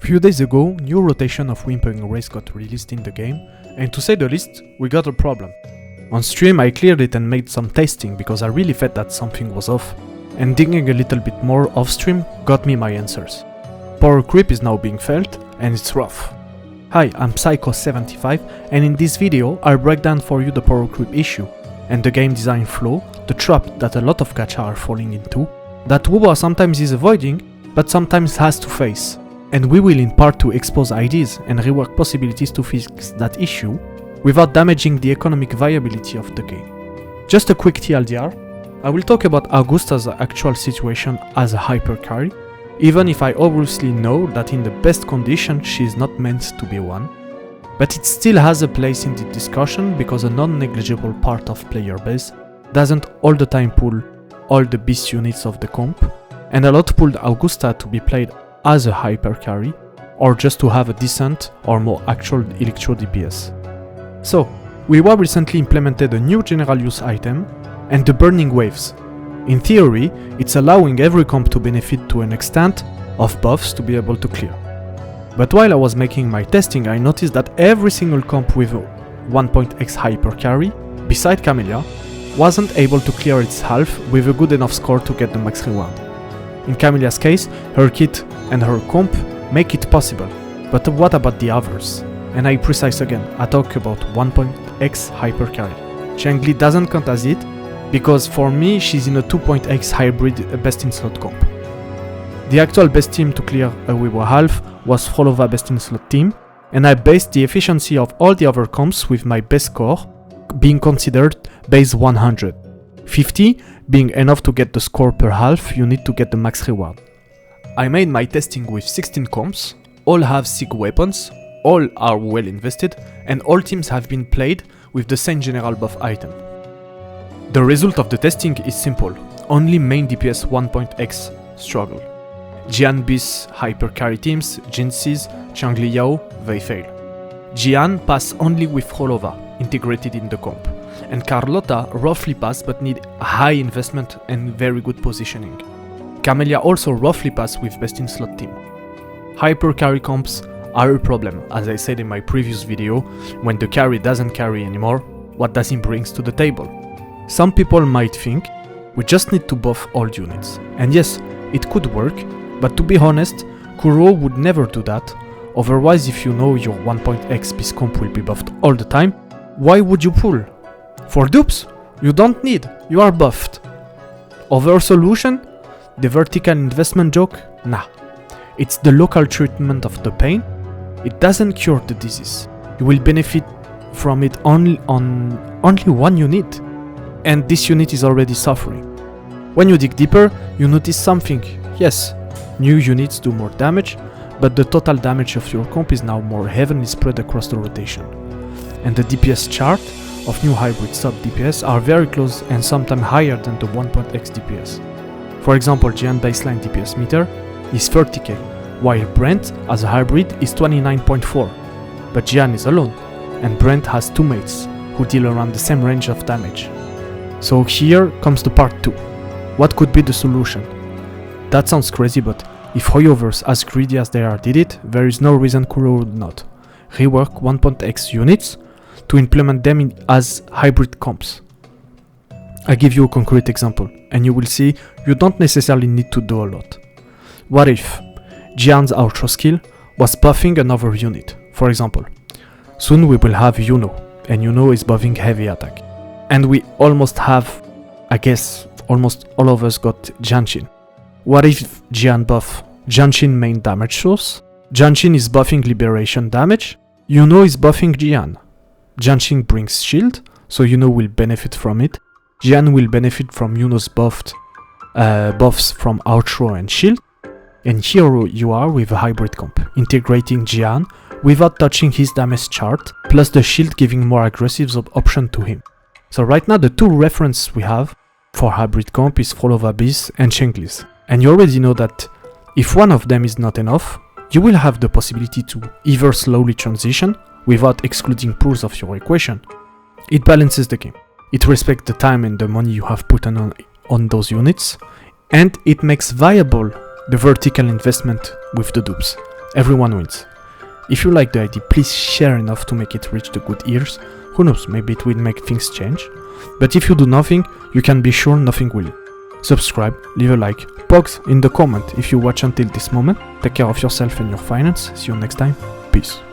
Few days ago, new rotation of Wuthering race got released in the game, and to say the least, we got a problem. On stream I cleared it and made some testing because I really felt that something was off, and digging a little bit more off stream got me my answers. Powercreep is now being felt, and it's rough. Hi, I'm Psycho75, and in this video I'll break down for you the Powercreep issue, and the game design flaw, the trap that a lot of gacha are falling into, that Wuba sometimes is avoiding, but sometimes has to face. And we will in part 2 expose ideas and rework possibilities to fix that issue, without damaging the economic viability of the game. Just a quick TLDR, I will talk about Agusta's actual situation as a hyper carry, even if I obviously know that in the best condition she is not meant to be one. But it still has a place in the discussion because a non-negligible part of player base doesn't all the time pull all the beast units of the comp, and a lot pulled Agusta to be played as a hyper carry, or just to have a decent or more actual electro DPS. So, Wuba recently implemented a new general use item, and the Burning Waves. In theory, it's allowing every comp to benefit to an extent of buffs to be able to clear. But while I was making my testing, I noticed that every single comp with a 1.x hyper carry, beside Camelia, wasn't able to clear its half with a good enough score to get the max reward. In Camelia's case, her kit and her comp make it possible, but what about the others? And I precise again, I talk about 1.x hyper carry. Changli doesn't count as it, because for me she's in a 2.x hybrid best in slot comp. The actual best team to clear a Wuba half was phrolova best in slot team, and I based the efficiency of all the other comps with my best score being considered base 100. 50 being enough to get the score per half you need to get the max reward. I made my testing with 16 comps, all have SIG weapons, all are well invested, and all teams have been played with the same general buff item. The result of the testing is simple, only main DPS 1.x struggle. Jiyan bis hyper carry teams, Jinhsi's, Changli Yao, they fail. Jiyan pass only with phrolova, integrated in the comp, and Carlotta roughly pass but need high investment and very good positioning. Camelia also roughly pass with best in slot team. Hyper carry comps are a problem, as I said in my previous video, when the carry doesn't carry anymore, what does he brings to the table? Some people might think, we just need to buff all units. And yes, it could work, but to be honest, Kuro would never do that, otherwise if you know your 1.x beast comp will be buffed all the time, why would you pull? For dupes, you don't need, you are buffed. Other solution? The vertical investment joke? Nah. It's the local treatment of the pain. It doesn't cure the disease. You will benefit from it only on only one unit. And this unit is already suffering. When you dig deeper, you notice something. Yes, new units do more damage, but the total damage of your comp is now more heavily spread across the rotation. And the DPS chart of new hybrid sub DPS are very close and sometimes higher than the 1.x DPS. For example, Jiyan baseline DPS meter is 30k, while Brant as a hybrid is 29.4, but Jiyan is alone, and Brant has two mates who deal around the same range of damage. So here comes the part 2. What could be the solution? That sounds crazy, but if Hoyoverse as greedy as they are did it, there is no reason Kuro would not. Rework 1.x units to implement them as hybrid comps. I give you a concrete example, and you will see you don't necessarily need to do a lot. What if Jiyan's outro skill was buffing another unit? For example, soon we will have Yuno, and Yuno is buffing heavy attack. And we almost have, I guess, almost all of us got Jiyanshin. What if Jiyan buff Jiyanshin main damage source? Jiyanshin is buffing liberation damage, Yuno is buffing Jiyan. Jiyanshin brings shield, so Yuno will benefit from it. Jiyan will benefit from Yuno's buffs from outro and shield. And here you are with a hybrid comp, integrating Jiyan without touching his damage chart, plus the shield giving more aggressive option to him. So right now the two references we have for hybrid comp is phrolova beast and Changli's. And you already know that if one of them is not enough, you will have the possibility to either slowly transition without excluding pools of your equation. It balances the game. It respects the time and the money you have put on those units, and it makes viable the vertical investment with the dupes. Everyone wins. If you like the idea, please share enough to make it reach the good ears. Who knows, maybe it will make things change. But if you do nothing, you can be sure nothing will. Subscribe, leave a like, pogs in the comment if you watch until this moment. Take care of yourself and your finance. See you next time. Peace.